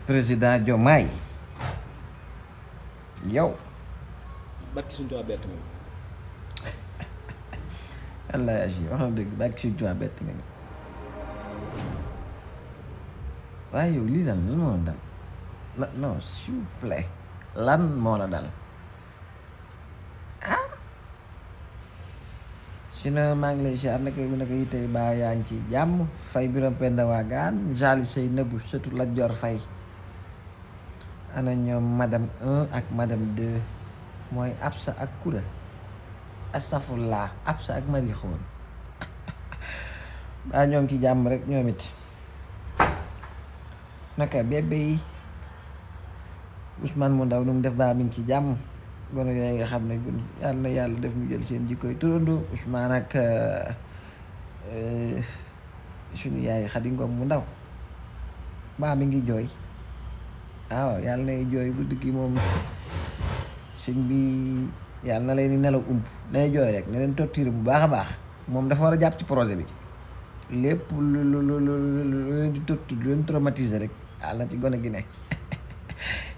président Diomaye yow. barki suñu tubaab bett nga allah agi wax na dëgg barki suñu tubaab bett nga ni waaye yow lii daal lan moo la dal la non s'il vous plaît lan moo la dal ah sinon maa ngi lay siyaar naka yi tey baa yaa ngi ci jàmm fay biram penda waagaan jali say nëbbu surtout la jor fay ana ñoom madame 1 ak madame 2 mooy Absa ak Kura astafurlah Absa ak Mari xoon baa ñoo ngi ci jàmm rek ñoom it naka bébé yi Ousmane mu ndaw nu mu def baa mi ngi ci jàmm gone yooyu nga xam ne yàlla na yàlla def ñu jël seen jikkoy turando Ousmane ak suñu yaay Xadi Ngom mu ndaw baa mi ngi jooy waaw yàlla nay jooy bu dëkk moom sëñ bi yàlla na leen di nelaw nay jooy rek ne leen torture bu baax a baax moom dafa war a jàpp ci projet bi lépp lu leen di torture lu leen traumatiser rek yàlla na ci gone gi ne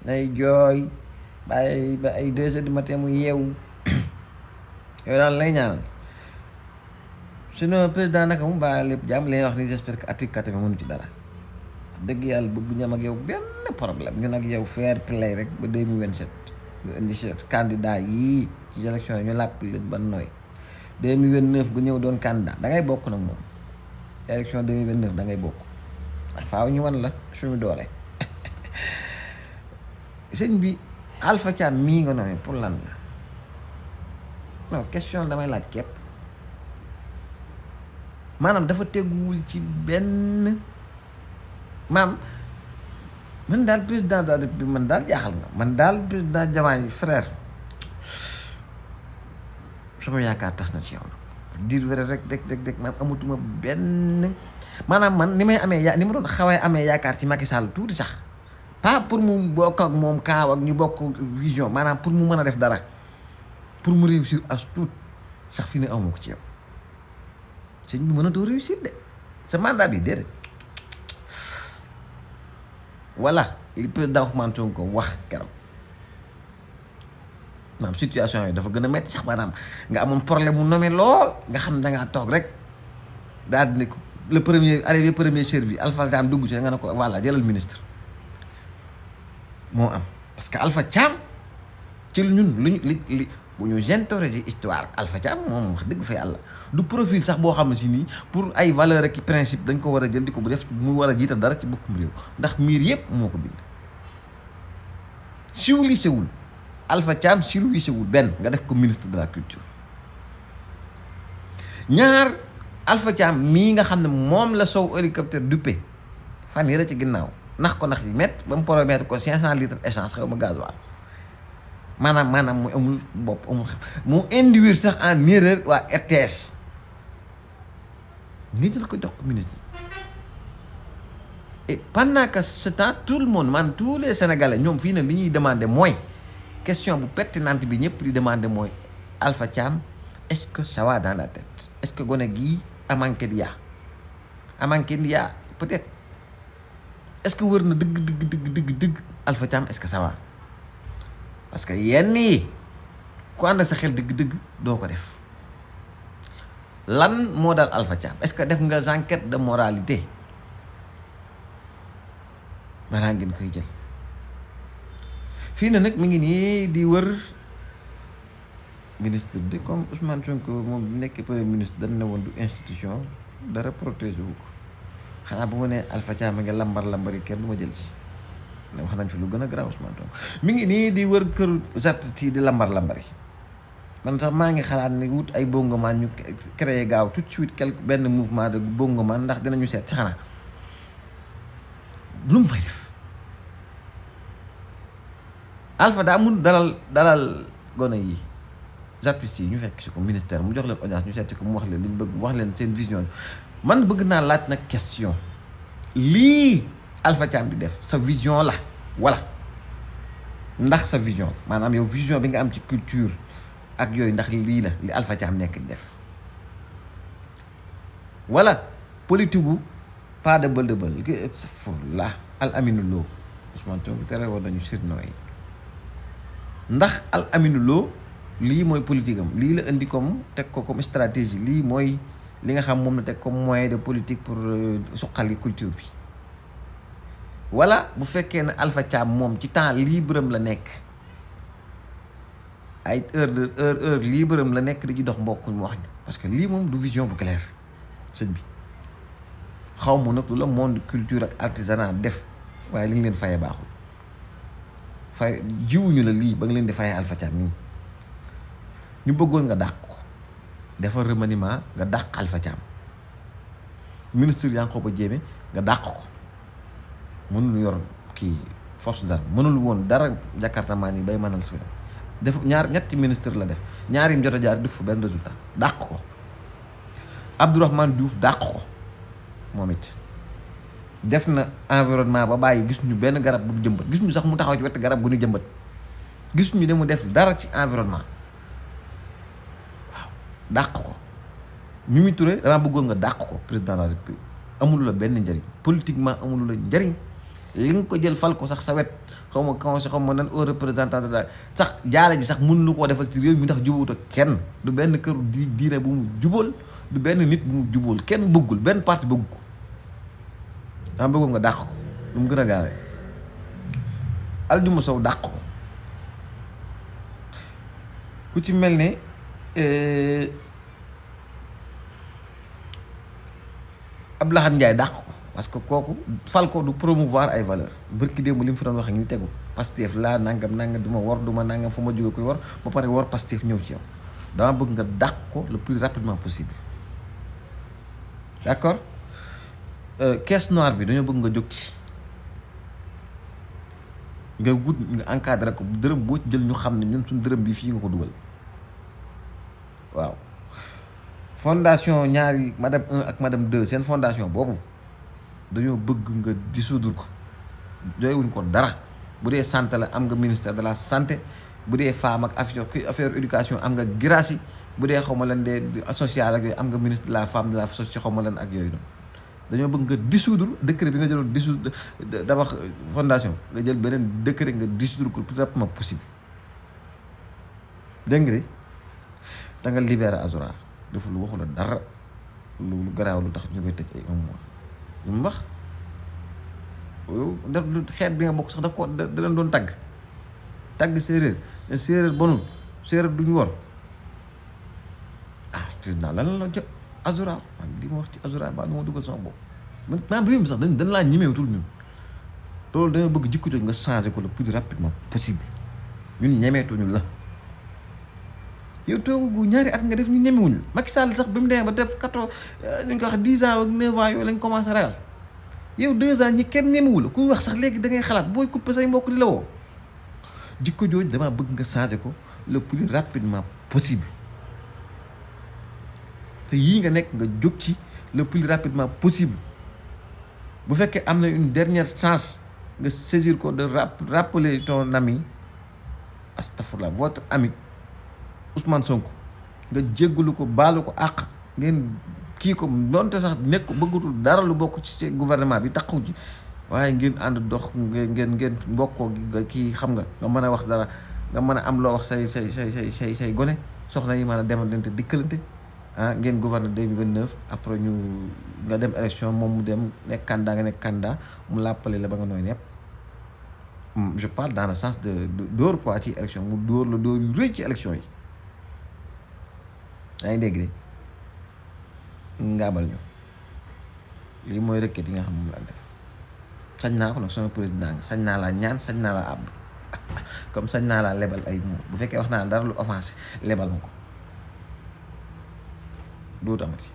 nay jooy bàyyi ba ay 2 heures du matin mu yeewu yooyu daal lay ñaanal sinon président naka mu baa lépp jàmm li wax ni j'espère que article 80 mënu ci dara dëgg yàlla bëgg ñam ak yow benn problème ñun ak yow fair play rek ba 2027 nga indi candidat yii ci élection yi ñu làpp leen ba nooy 2029 gu ñëw doon candidat da ngay bokk nag moom élection 2029 da ngay bokk ndax faaw ñu wan la suñu doole sëñ bi Alpha Thiam mii nga nommé pour lan la non question damay laaj képp maanaam dafa teguwul ci benn man daal président de la République man daal jaaxal nga man daal président Diomaye frère sama yaakaar tas na ci yow nag dire vrai rek man amatuma benn maanaam man ni may amee ni ma doon xawee amee yaakaar ci Macky Sall tuuti sax pas pour mu bokk ak moom kaaw ak ñu bokk vision maanaam pour mu mën a def dara pour mu réussir as tuut sax fi ne amu ko ci yow sëñ bi mën a doo réussir de sa mandat bi déedéet voilà li président Ousmane Sonko wax keroog maanaam situation yi dafa gën a metti sax maanaam nga amoon problème mu nommé lool nga xam ne da ngaa toog rek daal di ne ko le premier servi Alpha Thiam dugg ci nga ne ko voilà jëlal ministre moo am parce que Alpha Thiam ci ñun li bu ñu interroger histoire Alpha Thiam moom wax dëgg fa yàlla du profil sax boo xam ne si nii pour ay valeur ak principe dañ ko war a jël di ko bu def mu war a jiital dara ci boppam réew ndax miir yëpp moo ko bind civilisé wul Alpha Thiam civilisé wul benn nga def ko ministre de la culture ñaar Alpha Thiam mii nga xam ne moom la sow hélicoptère duppe fan yii la ci ginnaaw nax ko nax yi met ba mu promettre ko 500 litres essence xaw ma gasoil maanaam mu amul bopp amul xam mu induire sax en erreur waa RTS ngi jël ko jox ko ministre et pendant que ce temps tout le monde tous les Sénégalais ñoom fii ne li ñuy demander mooy question bu pertinente bi ñëpp di demander mooy Alpha Thiam est-ce que ça va dans la tête est-ce que gone gii amanqué peut-être est-ce que wër na dëgg Alpha Thiam est-ce que ça va parce que yenn yi ku ànd sa xel dëgg doo ko def lan moo dal Alpha Thiam est-ce que def nga enquête de moralité maanaam ngeen koy jël fii na nag mi ngi nii di wër ministre de comme Ousmane Sonko moom bi nekk premier ministre dañ ne woon du institution dara protégé wu ko xanaa bu ma nee Alpha Thiam a ngi lambar yi kenn du ma jël si ne wax nañ fi lu gën a garaaw Ousmane Sonko mi ngi nii di wër këru artistes yi di lambar yi man sax maa ngi xalaat ni wut ay bongoman ñu créé gaaw tout de suite benn mouvement de bongoman ndax dinañu seet ci xanaa lu mu fay def Alpha daa mun dalal gone yi artistes yi ñu fekk si ko ministère mu jox leen audience ñu seet ko mu wax leen liñ bëgg wax leen seen vision man bëgg naa laaj nag question lii Alpha Thiam di def sa vision la wala ndax sa vision maanaam yow vision bi nga am ci culture ak yooyu ndax lii la li Alpha Thiam nekk di def wala politique gu pas de bël de bël fo la al aminu loo Ousmane Sonko tere woon nañu surnom yi ndax Al Amine Lo lii mooy politique am lii la indi comme teg ko comme stratégie lii mooy li nga xam moom la teg comme moyen de politique pour suqali culture bi wala bu fekkee ne Alpha Thiam moom ci temps libre am la nekk ay heure libre am la nekk di ci dox mbokk ñu wax ñu parce que lii moom du vision bu claire sëñ bi xaw ma nag lu la monde culture ak artisanat def waaye li nga leen fayee baaxul fay jiwuñu la lii ba nga leen di fayee Alpha Thiam nii ñu bëggoon nga dàq ko defar remaniement nga dàq Alpha Thiam ministre Yankhoba Diémé nga dàq ko mënul yor kii force dara mënul woon dara jakartamaan yi bay mënal si def ñetti ministre la def ñaar yi mu jot a jaar def fu benn résultat dàq ko Abdourahmane Diouf dàq ko moom it def na environnement ba bàyyi gis ñu benn garab bu jëmbat gis ñu sax mu taxaw ci wetu garab gu ñu jëmbat gis ñu ne mu def dara ci environnement waaw dàq ko Mimi Touré damaa bëggoon nga dàq ko président de la République amulu la benn njëriñ politiquement amulu la njëriñ li nga ko jël fal ko sax sa wet xaw ma conseil xaw ma nan au représentant de la sax jaale ji sax mënulu koo defal ci réew mi ndax jubóot ak kenn du benn kër diine bu mu jubóol du benn nit bu mu jubóol kenn bëggul benn parti bëgg ko dama bëggoon nga dàq ko lu mu gën a gaawee Aljuma Sow dàq ko ku ci mel ne Abdoulaye Ndiaye dàq ko parce que kooku fal ko du promouvoir ay valeur bërki démb li mu fi doon wax ak ñu tegu Pastef laa nangam du ma war du ma nangam fu ma jóge koy war ba pare war Pastef ñëw ci yow dama bëgg nga dàq ko le plus rapidement possible d'accord caisse noire bi dañoo bëgg nga jóg ci nga wut nga encadré ko dërëm boo ci jël ñu xam ne ñun suñ dërëm bi fii nga ko dugal waaw fondation ñaari madame 1 ak madame 2 seen fondation boobu dañoo bëgg nga dissoudre ko doywuñ ko dara bu dee santé la am nga ministère de la santé bu dee femme ak affaire éducation am nga girasi bu dee xaw ma lan de social ak yooyu am nga ministre de la femme de la société xaw ma lan ak yooyu noonu dañoo bëgg nga dissoudre décret bi nga jëloon dissoudre dabax fondation nga jël beneen décret nga dissoudre ko le plus rapidement possible dégg nga da nga libérer Azura deful lu waxu la dara lu garaaw lu tax ñu koy tëj ay un mois lu mu wax def lu xeet bi nga bokk sax da leen doon tagg séeréer ne séeréer bonul séeréer duñu wor président lan la jot Azura man li ma wax ci Azura ba du ma dugal sama bopp man réew mi sax dañ laa ñemeetul ñun loolu dañoo bëgg jikko jooju nga changé ko le plus rapidement possible ñun ñemeetuñu la yow toogu ñaari at nga def ñu ñemewuñ la Macky Sall sax bi mu demee ba def 14 ñu ko wax 10 ans ak 9 ans yooyu lañ commencé ragal yow 2 ans ñi kenn ñemewu la kuy wax sax léegi da ngay xalaat booy coupé say mbokk di la woo jikko jooju damaa bëgg nga changé ko le plus rapidement possible te yii nga nekk nga jóg ci le plus rapidement possible bu fekkee am na une dernière chance nga saisir ko de rappeler ton ami astafurlah votre ami Ousmane Sonko nga jéggalu ko baalu ko àq ngeen kii ko doonte sax nekk bëggatul dara lu bokk ci seen gouvernement bi taxaw ci waaye ngeen ànd dox ngeen mbokkoo gi kii xam nga mën a wax dara nga mën a am loo wax say gone soxna yi mën a demalante dikkalante ngeen gouverner 2029 après ñu nga dem élection moom mu dem nekk candidat nga nekk candidat mu làppale la ba nga nooy nepp je parle dans le sens de dóor quoi ci élection mu dóor la dóor yu rëy ci élection yi yaa ngi dégg de ngaabal ñu lii mooy requête yi nga xam moom laa def sañ naa ko nag sama président nga sañ naa laa ñaan sañ naa laa àbb comme sañ naa laa lebal ay mots bu fekkee wax naa dara lu offensé lebal ma ko dootu amati